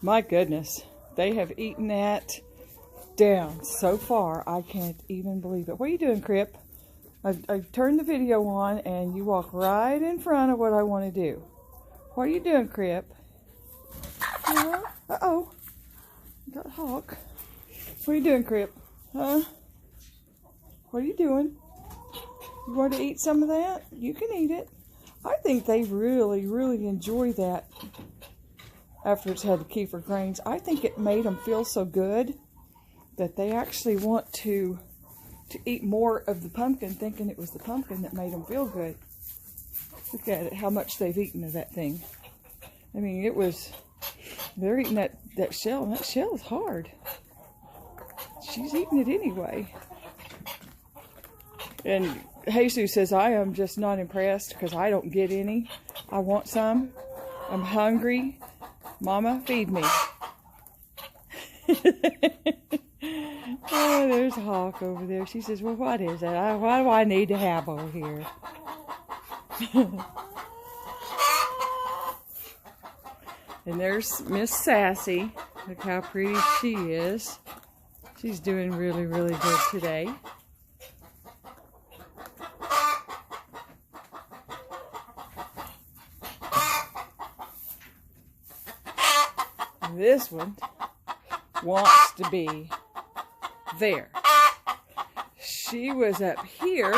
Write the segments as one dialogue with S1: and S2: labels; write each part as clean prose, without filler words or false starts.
S1: My goodness, they have eaten that down so far. I can't even believe it. What are you doing, Crip? I've turned the video on and you walk right in front of what I want to do. What are you doing, Crip? Uh-oh. Got a hawk. What are you doing, Crip? Huh? What are you doing? You want to eat some of that? You can eat it. I think they really, really enjoy that after it's had the kefir grains. I think it made them feel so good that they actually want to eat more of the pumpkin, thinking it was the pumpkin that made them feel good. Look at it, how much they've eaten of that thing. I mean, they're eating that shell, and that shell is hard. She's eating it anyway. And Jesus says, I am just not impressed because I don't get any. I want some. I'm hungry. Mama, feed me. Oh, there's a hawk over there. She says, well, what is that? What do I need to have over here? And there's Miss Sassy. Look how pretty she is. She's doing really, really good today. This one wants to be there. She was up here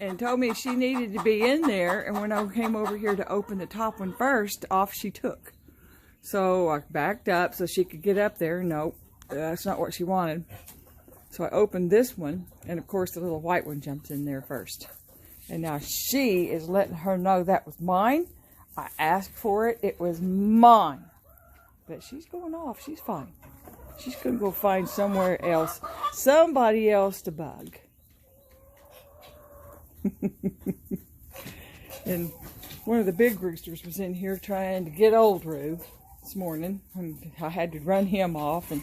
S1: and told me she needed to be in there, and when I came over here to open the top one first, off she took. So I backed up so she could get up there. Nope, that's not what she wanted. So I opened this one, and of course the little white one jumps in there first. And now she is letting her know that was mine. I asked for it, it was mine. But she's going off. She's fine. She's going to go find somewhere else, somebody else to bug. And one of the big roosters was in here trying to get old Roo this morning. And I had to run him off. And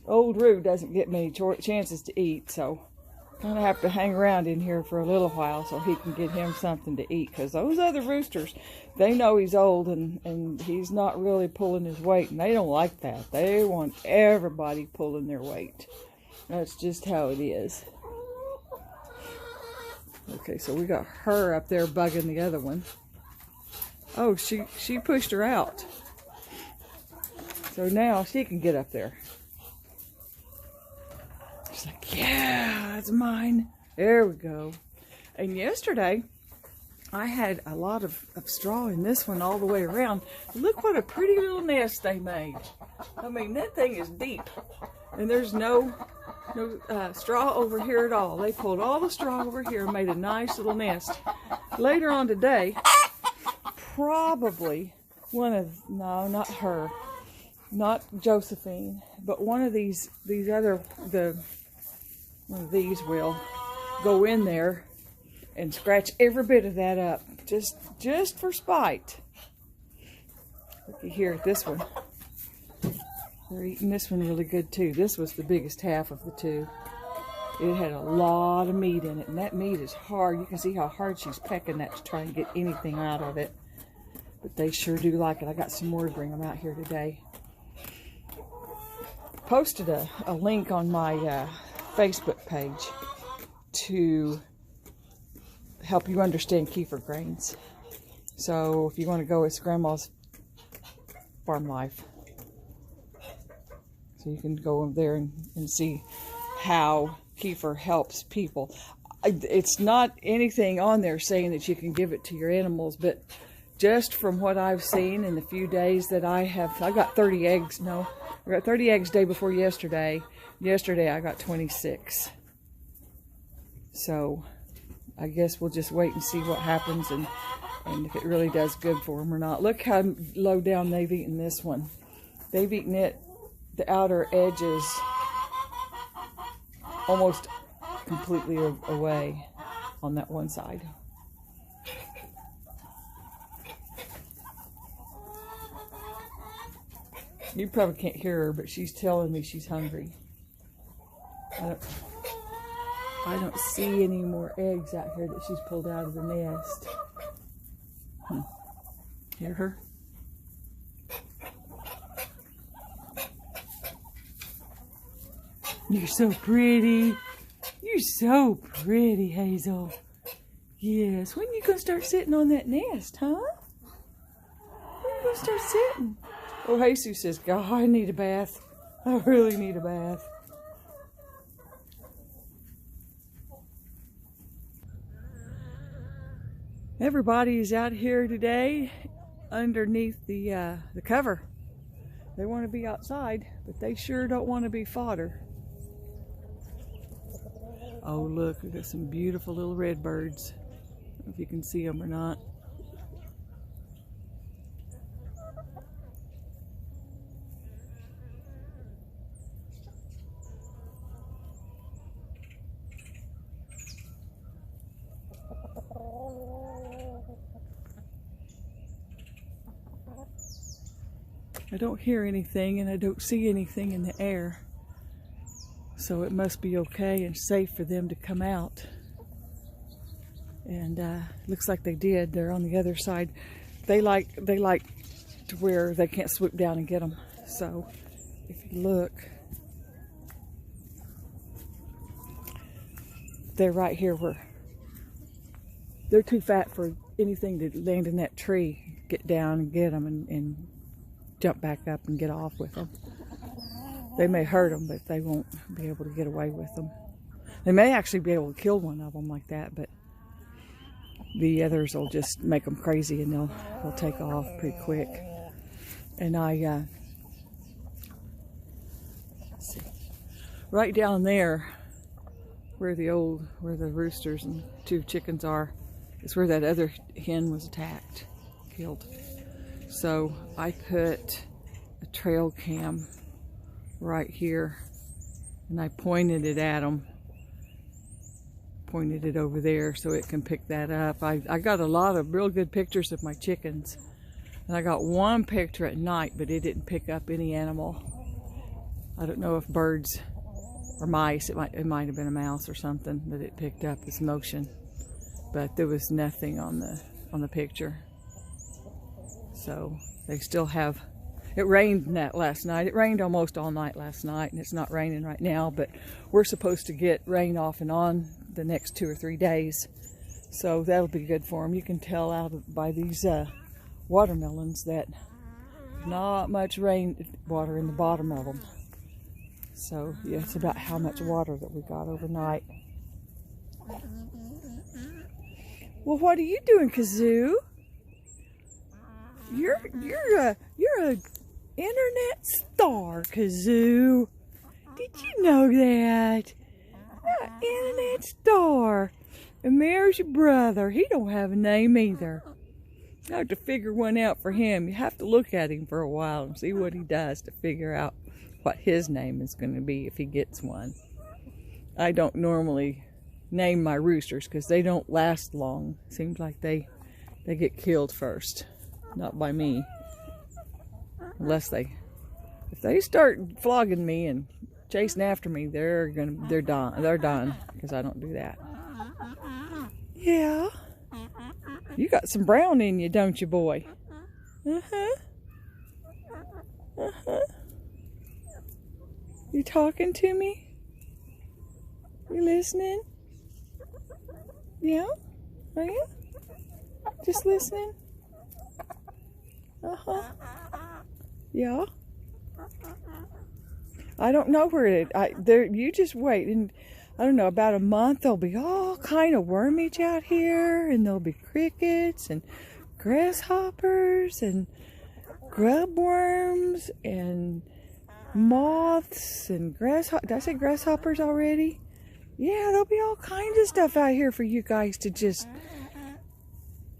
S1: old Roo doesn't get many chances to eat, so I'm going to have to hang around in here for a little while so he can get him something to eat. Because those other roosters, they know he's old and he's not really pulling his weight. And they don't like that. They want everybody pulling their weight. That's just how it is. Okay, so we got her up there bugging the other one. Oh, she pushed her out. So now she can get up there. She's like, yeah, that's mine. There we go. And yesterday, I had a lot of straw in this one all the way around. Look what a pretty little nest they made. I mean, that thing is deep. And there's no straw over here at all. They pulled all the straw over here and made a nice little nest. Later on today, probably one of, no, not her, not Josephine, but one of these other, one of these will go in there and scratch every bit of that up, just for spite. Looky here at this one. They're eating this one really good too. This was the biggest half of the two. It had a lot of meat in it, and that meat is hard. You can see how hard she's pecking that to try and get anything out of it. But they sure do like it. I got some more to bring them out here today. Posted a link on my Facebook page to help you understand kefir grains. So if you want to go, it's Grandma's Farm Life. So you can go over there and see how kefir helps people. It's not anything on there saying that you can give it to your animals, but just from what I've seen in the few days that I got 30 eggs. No, I got 30 eggs day before yesterday. Yesterday I got 26. So I guess we'll just wait and see what happens and if it really does good for them or not. Look how low down they've eaten this one. They've eaten it, the outer edges, almost completely away on that one side. You probably can't hear her, but she's telling me she's hungry. I don't see any more eggs out here that she's pulled out of the nest. Hear her? You're so pretty. You're so pretty, Hazel. Yes. When you gonna start sitting on that nest, huh? When you gonna start sitting? Oh, Jesus says, God, I need a bath. I really need a bath. Everybody is out here today underneath the cover. They want to be outside, but they sure don't want to be fodder. Oh, look, we've got some beautiful little red birds. I don't know if you can see them or not. I don't hear anything and I don't see anything in the air. So it must be okay and safe for them to come out. And looks like they did. They're on the other side. They like to where they can't swoop down and get them. So if you look, they're right here where they're too fat for anything to land in that tree, get down and get them and jump back up and get off with them. They may hurt them, but they won't be able to get away with them. They may actually be able to kill one of them like that, but the others will just make them crazy and they'll take off pretty quick. And let's see, right down there where the roosters and 2 chickens are, is where that other hen was attacked, killed. So I put a trail cam right here and I pointed it at them, pointed it over there so it can pick that up. I got a lot of real good pictures of my chickens, and I got one picture at night, but it didn't pick up any animal. I don't know if birds or mice, it might have been a mouse or something that it picked up this motion, but there was nothing on the picture. So they still have, it rained last night. It rained almost all night last night, and it's not raining right now, but we're supposed to get rain off and on the next 2 or 3 days. So that'll be good for them. You can tell by these watermelons that not much rainwater in the bottom of them. So yeah, it's about how much water that we got overnight. Well, what are you doing, Kazoo? You're a internet star, Kazoo. Did you know that? Internet star. And there's your brother. He don't have a name either. I have to figure one out for him. You have to look at him for a while and see what he does to figure out what his name is going to be if he gets one. I don't normally name my roosters because they don't last long. Seems like they get killed first. Not by me. Unless if they start flogging me and chasing after me, they're done because I don't do that. Yeah. You got some brown in you, don't you, boy? Uh-huh. Uh-huh. You talking to me? You listening? Yeah? Are you? Just listening? Uh-huh. Yeah? I don't know where you just wait, and I don't know, about a month there'll be all kind of wormage out here, and there'll be crickets and grasshoppers and grub worms and moths and did I say grasshoppers already? Yeah, there'll be all kinds of stuff out here for you guys to just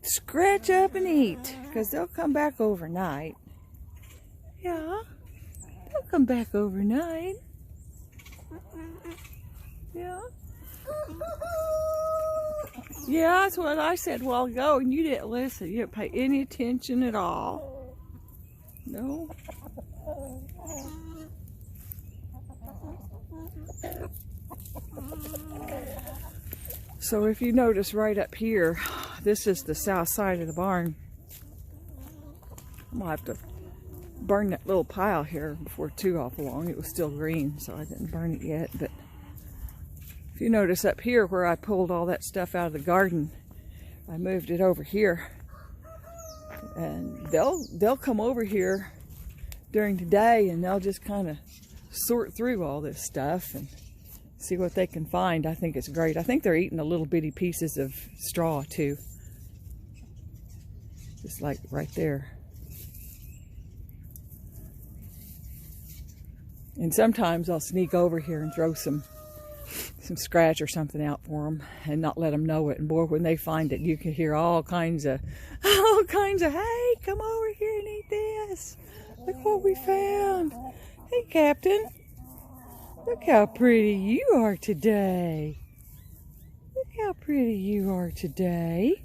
S1: scratch up and eat, because they'll come back overnight. Yeah, they'll come back overnight. Yeah. Yeah, that's what I said a while ago, and you didn't listen. You didn't pay any attention at all. No. So if you notice right up here, this is the south side of the barn. I'm gonna have to burned that little pile here before too awful long. It was still green, so I didn't burn it yet. But if you notice up here where I pulled all that stuff out of the garden, I moved it over here. And they'll come over here during the day, and they'll just kind of sort through all this stuff and see what they can find. I think it's great. I think they're eating the little bitty pieces of straw too. Just like right there. And sometimes I'll sneak over here and throw some scratch or something out for them and not let them know it. And boy, when they find it, you can hear all kinds of, hey, come over here and eat this. Look what we found. Hey, Captain. Look how pretty you are today. Look how pretty you are today.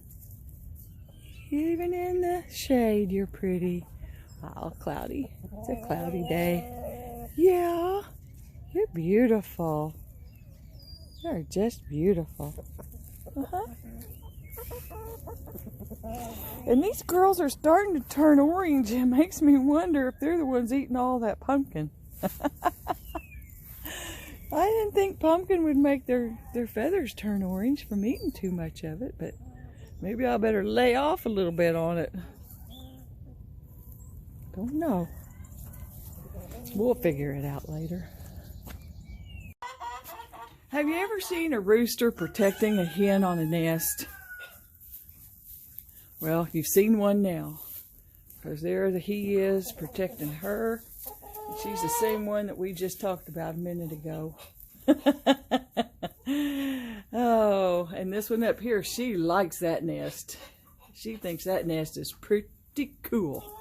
S1: Even in the shade, you're pretty. Oh, cloudy. It's a cloudy day. Yeah, you're beautiful. You're just beautiful. And these girls are starting to turn orange. It makes me wonder if they're the ones eating all that pumpkin. I didn't think pumpkin would make their feathers turn orange from eating too much of it, but maybe I better lay off a little bit on it. Don't know. We'll figure it out later. Have you ever seen a rooster protecting a hen on a nest? Well, you've seen one now, because there he is protecting her. And she's the same one that we just talked about a minute ago. Oh, and this one up here, she likes that nest. She thinks that nest is pretty cool.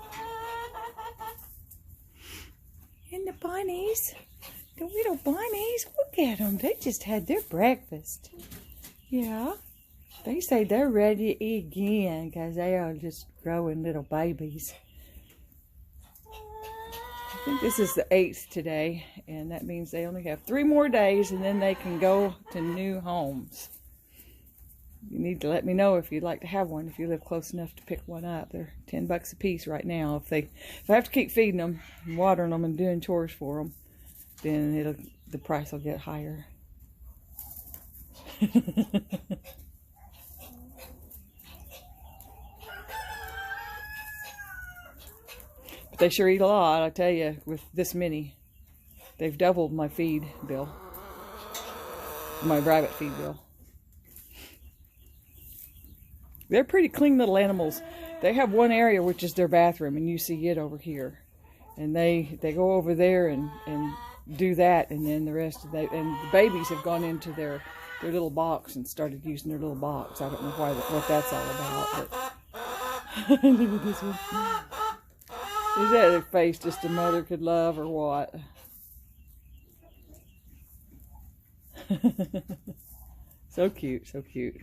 S1: And the bunnies, the little bunnies, look at them. They just had their breakfast. Yeah. They say they're ready to eat again because they are just growing little babies. I think this is the 8th today, and that means they only have 3 more days, and then they can go to new homes. You need to let me know if you'd like to have one, if you live close enough to pick one up. They're $10 a piece right now. If I have to keep feeding them, and watering them, and doing chores for them, then the price will get higher. But they sure eat a lot, I tell you, with this many. They've doubled my feed bill. My rabbit feed bill. They're pretty clean little animals. They have one area which is their bathroom, and you see it over here. And they go over there and do that, and then the rest of and the babies have gone into their little box and started using their little box. I don't know what that's all about, but look at this one. Is that a face just a mother could love, or what? So cute, so cute.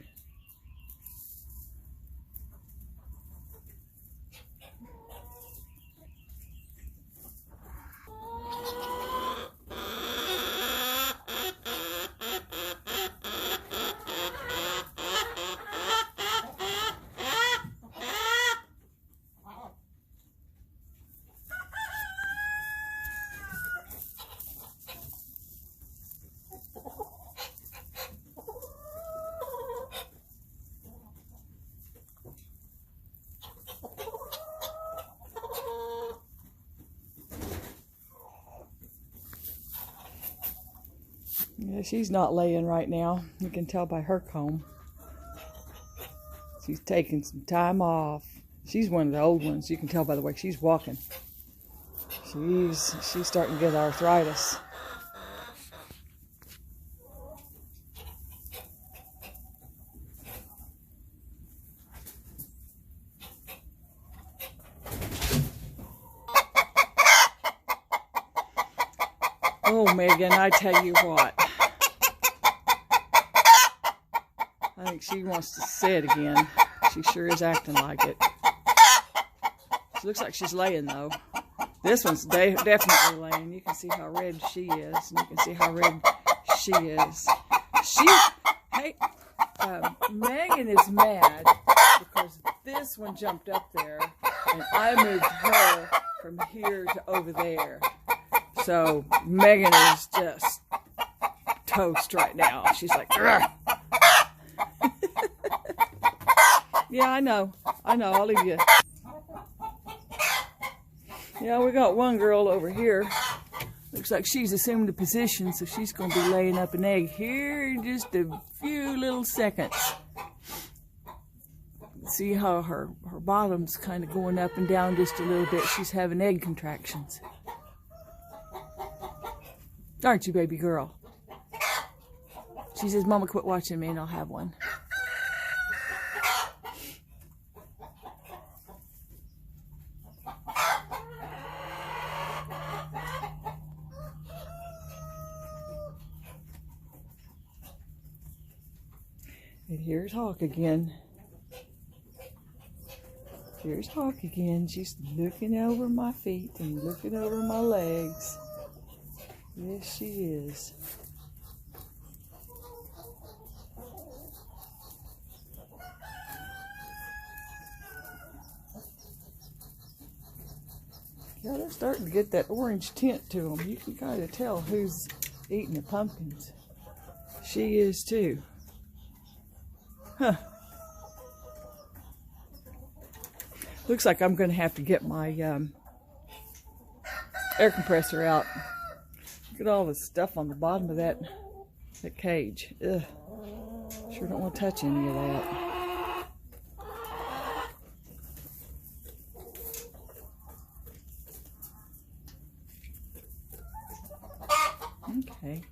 S1: Yeah, she's not laying right now. You can tell by her comb. She's taking some time off. She's one of the old ones. You can tell by the way she's walking. She's starting to get arthritis. Oh, Megan, I tell you what. I think she wants to say it again. She sure is acting like it. She looks like she's laying, though. This one's definitely laying. You can see how red she is, and you can see how red she is. Megan is mad because this one jumped up there and I moved her from here to over there. So Megan is just toast right now. She's like, "Grr." Yeah, I know, I'll leave you. Yeah, we got one girl over here. Looks like she's assumed a position, so she's going to be laying up an egg here in just a few little seconds. See how her bottom's kind of going up and down just a little bit. She's having egg contractions. Aren't you, baby girl? She says, Mama, quit watching me and I'll have one. And here's Hawk again. Here's Hawk again. She's looking over my feet and looking over my legs. Yes, she is. Yeah, they're starting to get that orange tint to them. You can kind of tell who's eating the pumpkins. She is too. Huh. Looks like I'm going to have to get my air compressor out. Look at all the stuff on the bottom of that cage. Ugh. Sure don't want to touch any of that. Okay.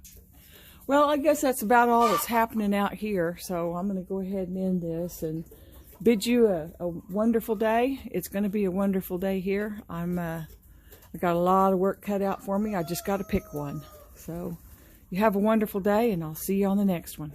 S1: Well, I guess that's about all that's happening out here. So I'm going to go ahead and end this and bid you a wonderful day. It's going to be a wonderful day here. I got a lot of work cut out for me. I just got to pick one. So you have a wonderful day, and I'll see you on the next one.